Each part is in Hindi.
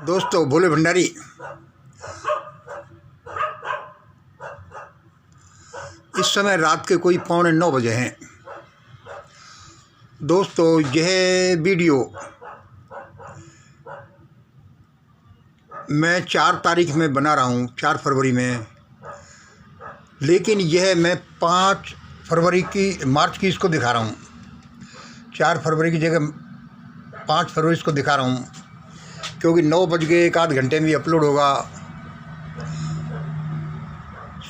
दोस्तों, भोले भंडारी इस समय रात के कोई 8:45 बजे हैं। दोस्तों, यह वीडियो मैं 4 तारीख में बना रहा हूँ, 4 फरवरी में, लेकिन यह मैं 5 फरवरी की मार्च की इसको दिखा रहा हूँ। 4 फरवरी की जगह 5 फरवरी इसको दिखा रहा हूँ, क्योंकि 9 बज गए, 1 आध घंटे में अपलोड होगा।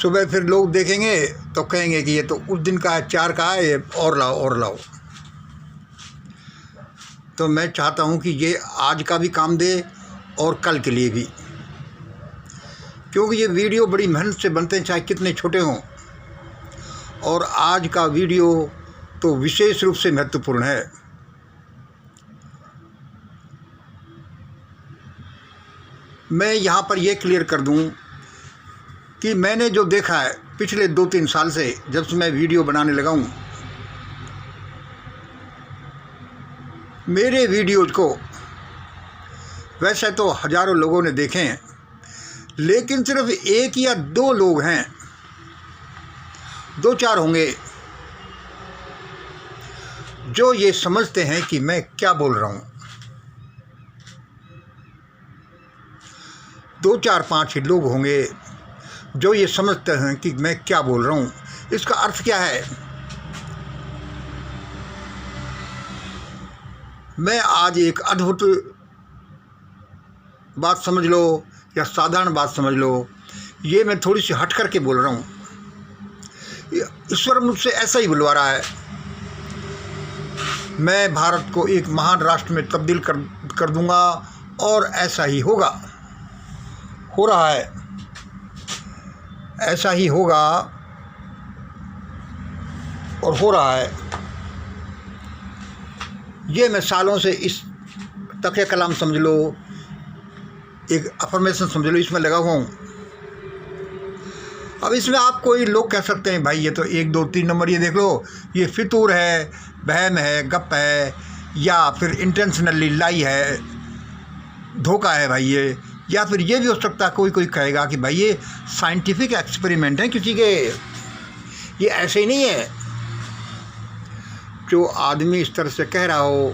सुबह फिर लोग देखेंगे तो कहेंगे कि ये तो उस दिन का है, 4 का है, ये और लाओ। तो मैं चाहता हूँ कि ये आज का भी काम दे और कल के लिए भी, क्योंकि ये वीडियो बड़ी मेहनत से बनते हैं, चाहे कितने छोटे हों। और आज का वीडियो तो विशेष रूप से महत्वपूर्ण है। मैं यहाँ पर ये क्लियर कर दूँ कि मैंने जो देखा है पिछले 2-3 साल से, जब से मैं वीडियो बनाने लगा हूँ, मेरे वीडियोज़ को वैसे तो हज़ारों लोगों ने देखे हैं, लेकिन सिर्फ 1 या 2 लोग हैं, 2-4 होंगे, जो ये समझते हैं कि मैं क्या बोल रहा हूँ। 2-4-5 ही लोग होंगे जो ये समझते हैं कि मैं क्या बोल रहा हूँ, इसका अर्थ क्या है। मैं आज एक अद्भुत बात समझ लो या साधारण बात समझ लो, ये मैं थोड़ी सी हट करके बोल रहा हूँ। ईश्वर मुझसे ऐसा ही बुलवा रहा है। मैं भारत को एक महान राष्ट्र में तब्दील कर दूंगा, और ऐसा ही होगा, हो रहा है, ऐसा ही होगा और हो रहा है। ये मैं सालों से इस तकिया कलाम समझ लो, एक अफर्मेशन समझ लो, इसमें लगा हुआ हूँ। अब इसमें आप कोई लोग कह सकते हैं भाई ये तो 1, 2, 3 नंबर, ये देख लो, ये फितूर है, बहम है, गप है, या फिर इंटेंशनली लाई है, धोखा है भाई ये। या फिर ये भी हो सकता है कोई कहेगा कि भाई ये साइंटिफिक एक्सपेरिमेंट है किसी के, ये ऐसे ही नहीं है। जो आदमी इस तरह से कह रहा हो,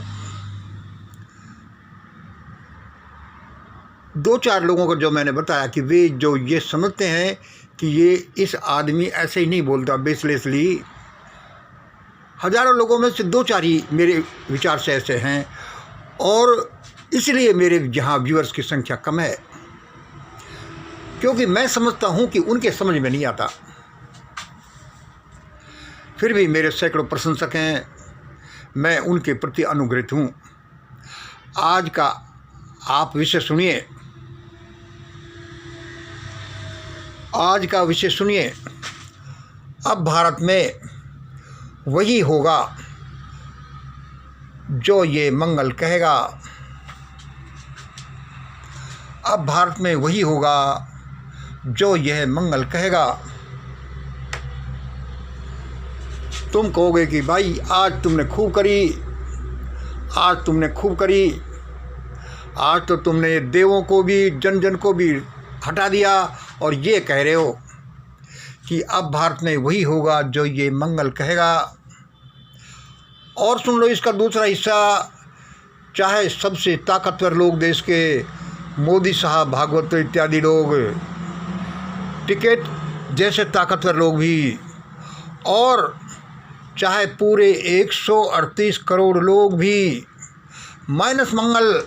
2-4 लोगों को जो मैंने बताया कि वे जो ये समझते हैं कि ये इस आदमी ऐसे ही नहीं बोलता बेसलेसली, हज़ारों लोगों में से 2-4 ही मेरे विचार से ऐसे हैं, और इसलिए मेरे यहाँ व्यूअर्स की संख्या कम है, क्योंकि मैं समझता हूँ कि उनके समझ में नहीं आता। फिर भी मेरे सैकड़ों प्रशंसक हैं, मैं उनके प्रति अनुग्रहित हूँ। आज का आप विषय सुनिए, आज का विषय सुनिए। अब भारत में वही होगा जो ये मंगल कहेगा। अब भारत में वही होगा जो यह मंगल कहेगा। तुम कहोगे कि भाई आज तुमने खूब करी, आज तुमने खूब करी, आज तो तुमने देवों को भी, जन को भी हटा दिया, और ये कह रहे हो कि अब भारत में वही होगा जो ये मंगल कहेगा। और सुन लो इसका दूसरा हिस्सा। चाहे सबसे ताकतवर लोग देश के, मोदी साहब, भागवत इत्यादि लोग, टिकैत जैसे ताकतवर लोग भी, और चाहे पूरे 138 करोड़ लोग भी माइनस मंगल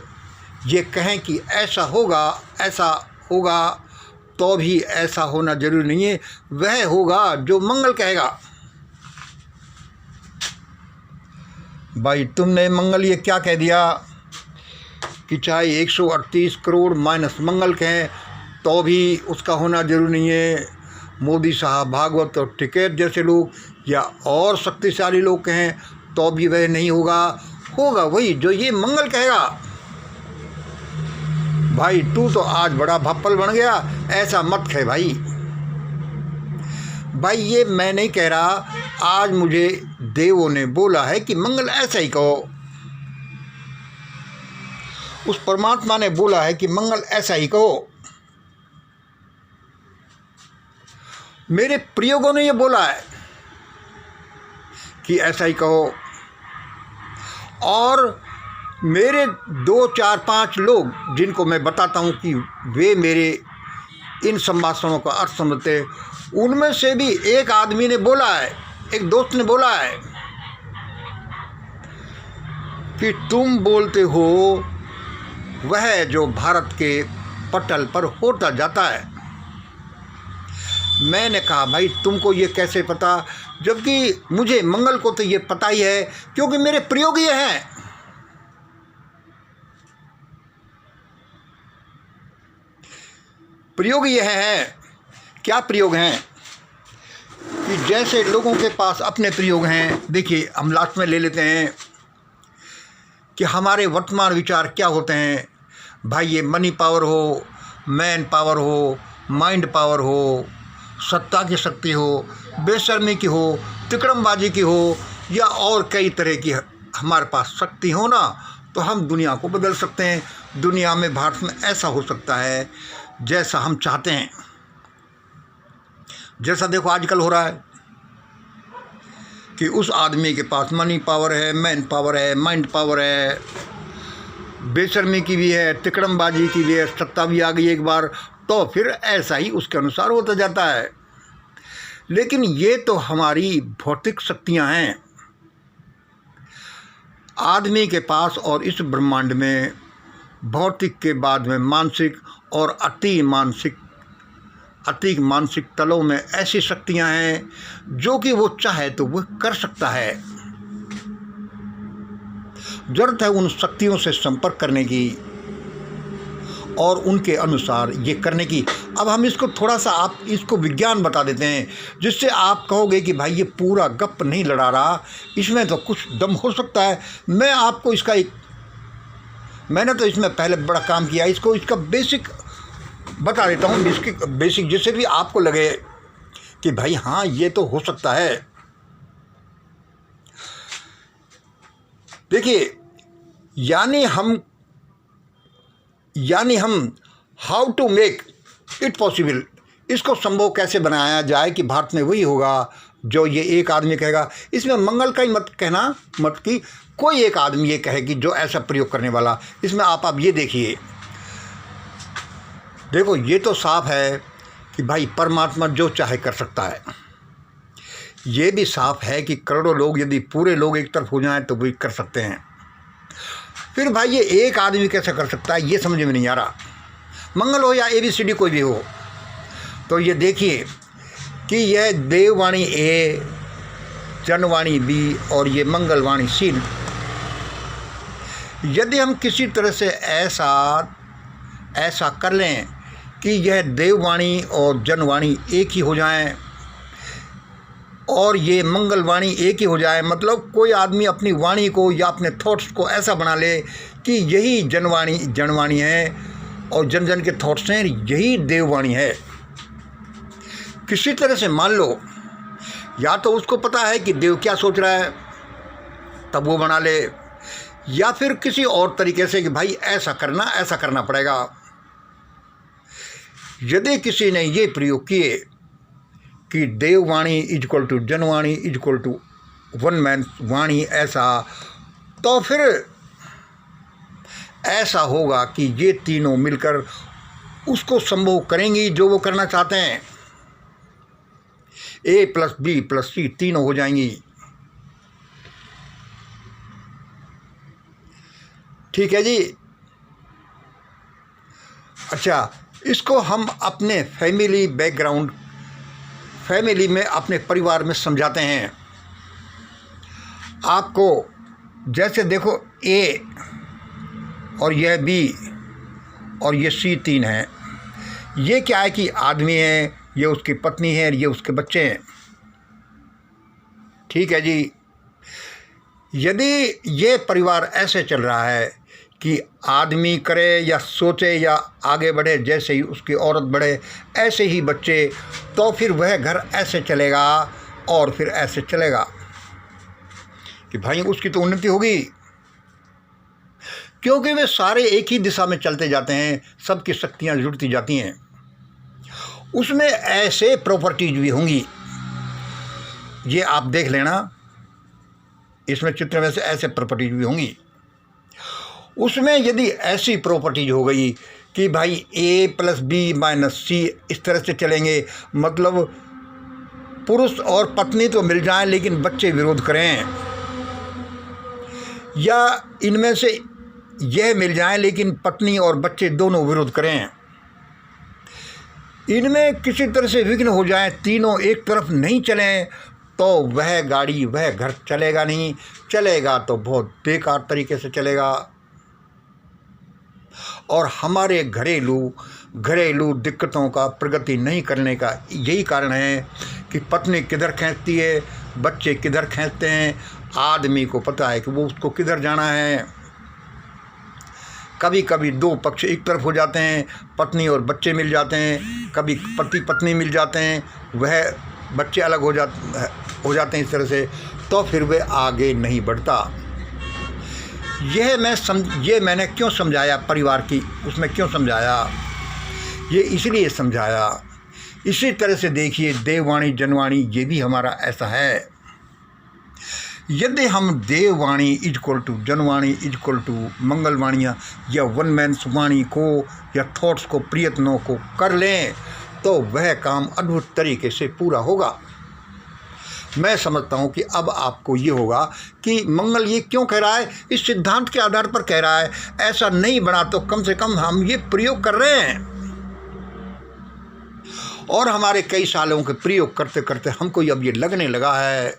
ये कहें कि ऐसा होगा, तो भी ऐसा होना जरूरी नहीं है। वह होगा जो मंगल कहेगा। भाई तुमने मंगल ये क्या कह दिया कि चाहे 138 करोड़ माइनस मंगल कहें तो भी उसका होना जरूरी नहीं है। मोदी साहब, भागवत और टिकैत जैसे लोग या और शक्तिशाली लोग कहें तो भी वह नहीं होगा, होगा वही जो ये मंगल कहेगा। भाई तू तो आज बड़ा भप्पल बन गया, ऐसा मत कह भाई। भाई ये मैं नहीं कह रहा, आज मुझे देवों ने बोला है कि मंगल ऐसा ही कहो, उस परमात्मा ने बोला है कि मंगल ऐसा ही कहो। मेरे प्रयोगों ने ये बोला है कि ऐसा ही कहो, और मेरे 2, 4, 5 लोग जिनको मैं बताता हूँ कि वे मेरे इन संभाषणों का अर्थ समझते, उनमें से भी एक आदमी ने बोला है, एक दोस्त ने बोला है कि तुम बोलते हो वह जो भारत के पटल पर होता जाता है। मैंने कहा भाई तुमको ये कैसे पता, जबकि मुझे मंगल को तो ये पता ही है, क्योंकि मेरे प्रयोग ये हैं। प्रयोग ये है, क्या प्रयोग हैं कि जैसे लोगों के पास अपने प्रयोग हैं। देखिए हम लास्ट में ले लेते हैं कि हमारे वर्तमान विचार क्या होते हैं। भाई ये मनी पावर हो, मैन पावर हो, माइंड पावर हो, सत्ता की शक्ति हो, बेशर्मी की हो, तिकड़मबाजी की हो, या और कई तरह की हमारे पास शक्ति हो ना, तो हम दुनिया को बदल सकते हैं। दुनिया में, भारत में ऐसा हो सकता है जैसा हम चाहते हैं। जैसा देखो आजकल हो रहा है कि उस आदमी के पास मनी पावर है, मैन पावर है, माइंड पावर है, बेशर्मी की भी है, तिकड़मबाजी की भी है, सत्ता भी आ गई एक बार, तो फिर ऐसा ही उसके अनुसार होता जाता है। लेकिन ये तो हमारी भौतिक शक्तियां हैं। आदमी के पास और इस ब्रह्मांड में भौतिक के बाद में मानसिक और अति मानसिक तलों में ऐसी शक्तियां हैं जो कि वो चाहे तो वो कर सकता है। जरूरत है उन शक्तियों से संपर्क करने की और उनके अनुसार ये करने की। अब हम इसको थोड़ा सा, आप इसको विज्ञान बता देते हैं, जिससे आप कहोगे कि भाई ये पूरा गप नहीं लड़ा रहा, इसमें तो कुछ दम हो सकता है। मैं आपको इसका मैंने तो इसमें पहले बड़ा काम किया, इसका बेसिक बता देता हूँ। इसकी बेसिक जिससे भी आपको लगे कि भाई हाँ ये तो हो सकता है। देखिए यानी हम how to make it possible, इसको संभव कैसे बनाया जाए कि भारत में वही होगा जो ये एक आदमी कहेगा। इसमें मंगल का ही मत कहना, मत कि कोई एक आदमी ये कहे कि जो ऐसा प्रयोग करने वाला। इसमें आप ये देखिए, देखो ये तो साफ है कि भाई परमात्मा जो चाहे कर सकता है। ये भी साफ है कि करोड़ों लोग, यदि पूरे लोग एक तरफ हो जाएं तो वही कर सकते हैं। फिर भाई ये एक आदमी कैसे कर सकता है, ये समझ में नहीं आ रहा। मंगल हो या ABCD कोई भी हो, तो ये देखिए कि यह देववाणी A, जनवाणी B और ये मंगलवाणी C। यदि हम किसी तरह से ऐसा कर लें कि यह देववाणी और जनवाणी एक ही हो जाएं और ये मंगलवाणी एक ही हो जाए, मतलब कोई आदमी अपनी वाणी को या अपने थॉट्स को ऐसा बना ले कि यही जनवाणी है और जन जन के थॉट्स हैं, यही देववाणी है। किसी तरह से मान लो, या तो उसको पता है कि देव क्या सोच रहा है तब वो बना ले, या फिर किसी और तरीके से कि भाई ऐसा करना पड़ेगा। यदि किसी ने ये प्रयोग किए कि देववाणी इक्वल टू जनवाणी इक्वल टू वन मैन वाणी, ऐसा, तो फिर ऐसा होगा कि ये तीनों मिलकर उसको संभव करेंगी जो वो करना चाहते हैं। A + B + C तीनों हो जाएंगी। ठीक है जी। अच्छा, इसको हम अपने फैमिली में, अपने परिवार में समझाते हैं आपको। जैसे देखो A और यह B और ये C 3 है। ये क्या है कि आदमी है, ये उसकी पत्नी है, ये उसके बच्चे हैं। ठीक है जी। यदि ये परिवार ऐसे चल रहा है कि आदमी करे या सोचे या आगे बढ़े, जैसे ही उसकी औरत बढ़े ऐसे ही बच्चे, तो फिर वह घर ऐसे चलेगा और फिर ऐसे चलेगा कि भाई उसकी तो उन्नति होगी। क्योंकि वे सारे एक ही दिशा में चलते जाते हैं, सबकी शक्तियाँ जुड़ती जाती हैं। उसमें ऐसे प्रॉपर्टीज भी होंगी, ये आप देख लेना, इसमें चित्र में से ऐसे प्रॉपर्टीज भी होंगी। उसमें यदि ऐसी प्रॉपर्टीज हो गई कि भाई A+B-C इस तरह से चलेंगे, मतलब पुरुष और पत्नी तो मिल जाएं लेकिन बच्चे विरोध करें, या इनमें से यह मिल जाएं लेकिन पत्नी और बच्चे दोनों विरोध करें, इनमें किसी तरह से विघ्न हो जाए, तीनों एक तरफ नहीं चलें, तो वह गाड़ी, वह घर चलेगा नहीं, चलेगा तो बहुत बेकार तरीके से चलेगा। और हमारे घरेलू दिक्कतों का प्रगति नहीं करने का यही कारण है कि पत्नी किधर खींचती है, बच्चे किधर खींचते हैं, आदमी को पता है कि वो उसको किधर जाना है। कभी कभी दो पक्ष एक तरफ हो जाते हैं, पत्नी और बच्चे मिल जाते हैं, कभी पति पत्नी मिल जाते हैं, वह बच्चे अलग हो जाते हैं इस तरह से, तो फिर वे आगे नहीं बढ़ता। ये मैंने क्यों समझाया, परिवार की उसमें क्यों समझाया, ये इसलिए समझाया। इसी तरह से देखिए, देववाणी जनवाणी ये भी हमारा ऐसा है। यदि हम देववाणी इक्वल टू जनवाणी इक्वल टू मंगलवाणियाँ या वन मैन वाणी को या थॉट्स को, प्रयत्नों को कर लें, तो वह काम अद्भुत तरीके से पूरा होगा। मैं समझता हूँ कि अब आपको ये होगा कि मंगल ये क्यों कह रहा है, इस सिद्धांत के आधार पर कह रहा है। ऐसा नहीं बना तो कम से कम हम ये प्रयोग कर रहे हैं, और हमारे कई सालों के प्रयोग करते करते हमको अब ये लगने लगा है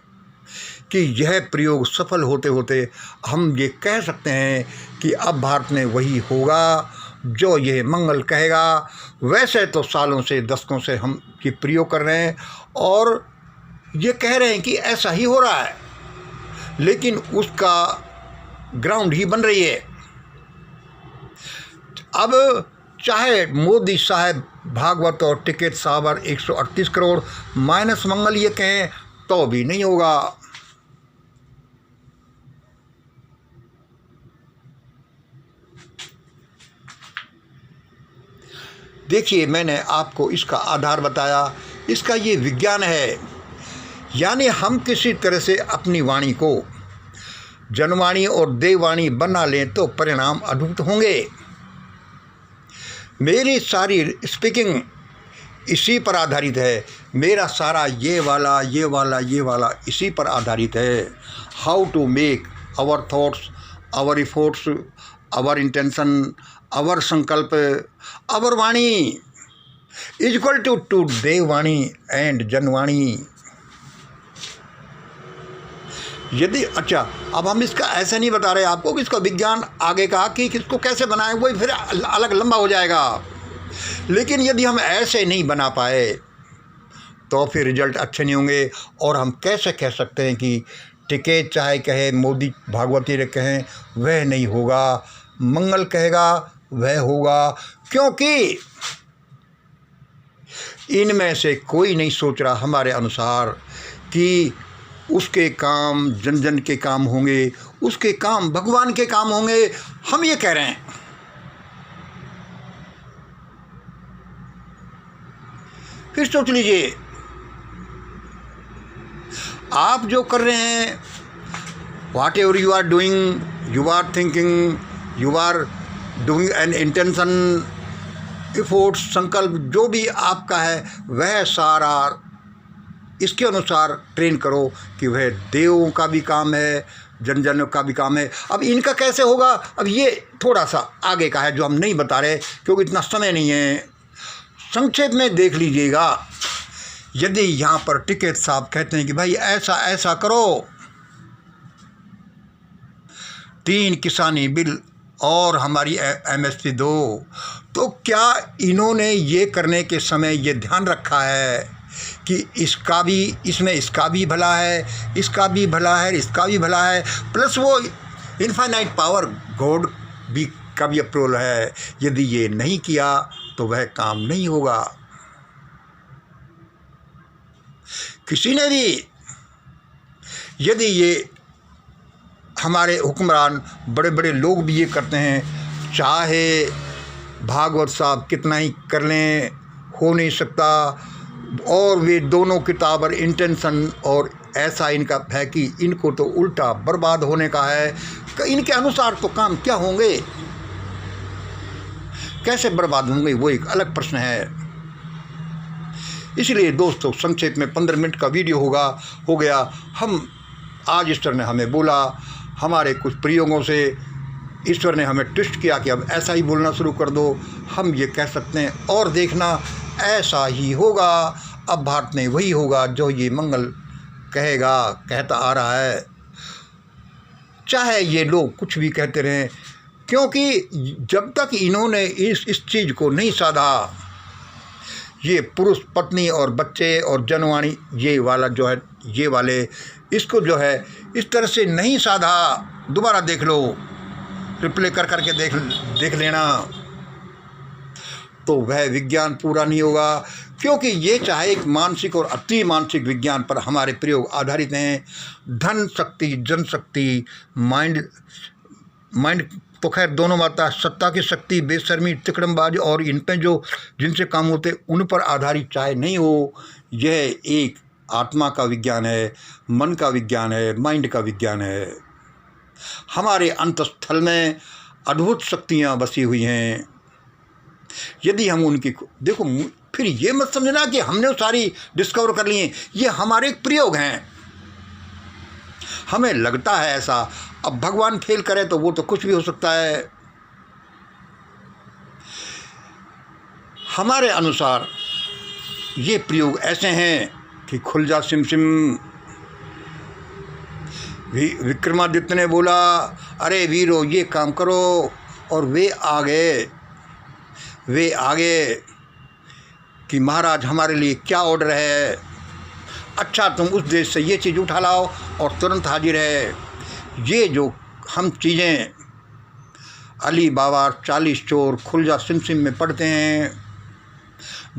कि यह प्रयोग सफल होते होते हम ये कह सकते हैं कि अब भारत में वही होगा जो यह मंगल कहेगा। वैसे तो सालों से, दशकों से हम ये प्रयोग कर रहे हैं और ये कह रहे हैं कि ऐसा ही हो रहा है, लेकिन उसका ग्राउंड ही बन रही है। अब चाहे मोदी साहब भागवत और टिकट सावर 138 करोड़ माइनस मंगल ये कहें तो भी नहीं होगा। देखिए, मैंने आपको इसका आधार बताया, इसका ये विज्ञान है। यानी हम किसी तरह से अपनी वाणी को जनवाणी और देववाणी बना लें तो परिणाम अद्भुत होंगे। मेरी सारी स्पीकिंग इसी पर आधारित है, मेरा सारा ये वाला इसी पर आधारित है। How to make our thoughts, our efforts, our intention, our संकल्प, आवर वाणी इक्वल टू देववाणी एंड जनवाणी। यदि अच्छा, अब हम इसका ऐसे नहीं बता रहे आपको कि इसका विज्ञान आगे का कि किसको कैसे बनाएं, वो फिर अलग लंबा हो जाएगा। लेकिन यदि हम ऐसे नहीं बना पाए तो फिर रिजल्ट अच्छे नहीं होंगे। और हम कैसे कह सकते हैं कि टिकैत चाहे कहे, मोदी भागवती रे कहें, वह नहीं होगा, मंगल कहेगा वह होगा, क्योंकि इनमें से कोई नहीं सोच रहा हमारे अनुसार कि उसके काम जन जन के काम होंगे, उसके काम भगवान के काम होंगे। हम ये कह रहे हैं। फिर सोच लीजिए, आप जो कर रहे हैं, whatever you are doing, you are thinking, you are doing an intention, effort, संकल्प, जो भी आपका है वह सारा इसके अनुसार ट्रेन करो कि वह देवों का भी काम है, जन जनों का भी काम है। अब इनका कैसे होगा, अब ये थोड़ा सा आगे का है जो हम नहीं बता रहे क्योंकि इतना समय नहीं है। संक्षेप में देख लीजिएगा, यदि यहाँ पर टिकैत साहब कहते हैं कि भाई ऐसा ऐसा करो, 3 किसानी बिल और हमारी MSP दो, तो क्या इन्होंने ये करने के समय ये ध्यान रखा है कि इसका भी, इसमें इसका भी भला है, इसका भी भला है, इसका भी भला है, प्लस वो इनफाइनाइट पावर गॉड भी का भी अप्रूवल है। यदि ये नहीं किया तो वह काम नहीं होगा। किसी ने भी यदि ये हमारे हुक्मरान बड़े बड़े लोग भी ये करते हैं, चाहे भागवत साहब कितना ही कर लें हो नहीं सकता। और वे दोनों किताब और इंटेंशन और ऐसा इनका है कि इनको तो उल्टा बर्बाद होने का है। इनके अनुसार तो काम क्या होंगे, कैसे बर्बाद होंगे, वो एक अलग प्रश्न है। इसलिए दोस्तों संक्षेप में 15 मिनट का वीडियो हो गया। हम आज ईश्वर ने हमें बोला, हमारे कुछ प्रयोगों से ईश्वर ने हमें ट्विस्ट किया कि अब ऐसा ही बोलना शुरू कर दो। हम ये कह सकते हैं और देखना ऐसा ही होगा। अब भारत में वही होगा जो ये मंगल कहता आ रहा है, चाहे ये लोग कुछ भी कहते रहें, क्योंकि जब तक इन्होंने इस चीज़ को नहीं साधा, ये पुरुष पत्नी और बच्चे और जनवाणी ये वाला जो है, ये वाले इसको जो है इस तरह से नहीं साधा, दोबारा देख लो, रिप्ले करके देख लेना, तो वह विज्ञान पूरा नहीं होगा। क्योंकि ये चाहे एक मानसिक और अति मानसिक विज्ञान पर हमारे प्रयोग आधारित हैं। धन शक्ति, जनशक्ति, माइंड तो खैर दोनों माता, सत्ता की शक्ति, बेशर्मी, तिकड़मबाज और इन पे जो जिनसे काम होते उन पर आधारित चाहे नहीं हो, यह एक आत्मा का विज्ञान है, मन का विज्ञान है, माइंड का विज्ञान है। हमारे अंतस्थल में अद्भुत शक्तियाँ बसी हुई हैं। यदि हम उनकी देखो, फिर ये मत समझना कि हमने सारी डिस्कवर कर ली हैं, ये हमारे एक प्रयोग हैं। हमें लगता है ऐसा, अब भगवान फेल करे तो वो तो कुछ भी हो सकता है। हमारे अनुसार ये प्रयोग ऐसे हैं कि खुल जा सिम सिम। विक्रमादित्य ने बोला, अरे वीरो ये काम करो, और वे आगे कि महाराज हमारे लिए क्या ऑर्डर है। अच्छा तुम उस देश से ये चीज़ उठा लाओ, और तुरंत हाजिर है। ये जो हम चीज़ें अली बाबा, 40 चोर, खुल जा सिम सिम में पढ़ते हैं,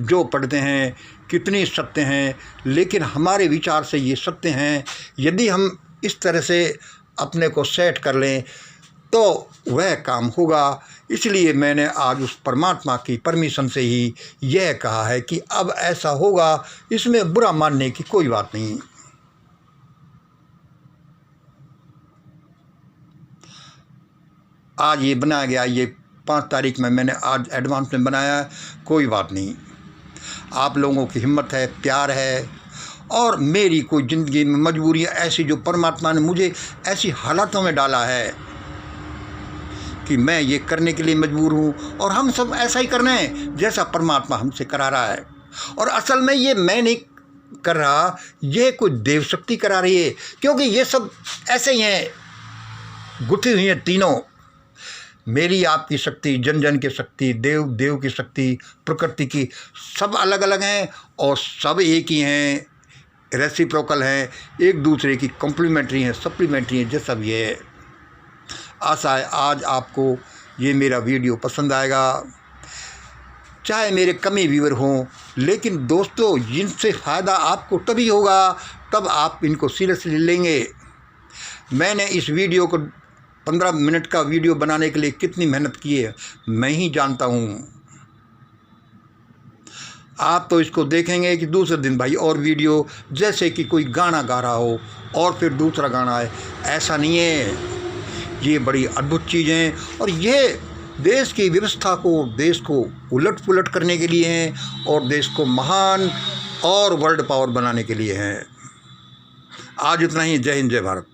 जो पढ़ते हैं कितनी सत्य हैं, लेकिन हमारे विचार से ये सत्य हैं। यदि हम इस तरह से अपने को सेट कर लें तो वह काम होगा। इसलिए मैंने आज उस परमात्मा की परमिशन से ही यह कहा है कि अब ऐसा होगा, इसमें बुरा मानने की कोई बात नहीं। आज ये बनाया गया, ये 5 तारीख में मैंने आज एडवांस में बनाया है, कोई बात नहीं। आप लोगों की हिम्मत है, प्यार है, और मेरी कोई ज़िंदगी में मजबूरी ऐसी जो परमात्मा ने मुझे ऐसी हालातों में डाला है कि मैं ये करने के लिए मजबूर हूँ। और हम सब ऐसा ही करना है जैसा परमात्मा हमसे करा रहा है। और असल में ये मैं नहीं कर रहा, ये कोई देव शक्ति करा रही है, क्योंकि ये सब ऐसे ही हैं, गुथी हुई हैं तीनों। मेरी आपकी शक्ति, जन जन की शक्ति, देव की शक्ति, प्रकृति की, सब अलग अलग हैं और सब एक ही हैं, रेसिप्रोकल हैं, एक दूसरे की कॉम्प्लीमेंट्री हैं, सप्लीमेंट्री हैं, जैसा भी है। आशा है आज आपको ये मेरा वीडियो पसंद आएगा, चाहे मेरे कमी व्यूअर हों, लेकिन दोस्तों जिनसे फ़ायदा आपको तभी होगा तब आप इनको सीरियसली लेंगे। मैंने इस वीडियो को 15 मिनट का वीडियो बनाने के लिए कितनी मेहनत की है मैं ही जानता हूँ। आप तो इसको देखेंगे कि दूसरे दिन भाई और वीडियो, जैसे कि कोई गाना गा रहा हो और फिर दूसरा गाना है, ऐसा नहीं है। ये बड़ी अद्भुत चीज़ें, और ये देश की व्यवस्था को, देश को उलट पुलट करने के लिए हैं और देश को महान और वर्ल्ड पावर बनाने के लिए हैं। आज इतना ही। जय हिंद, जय भारत।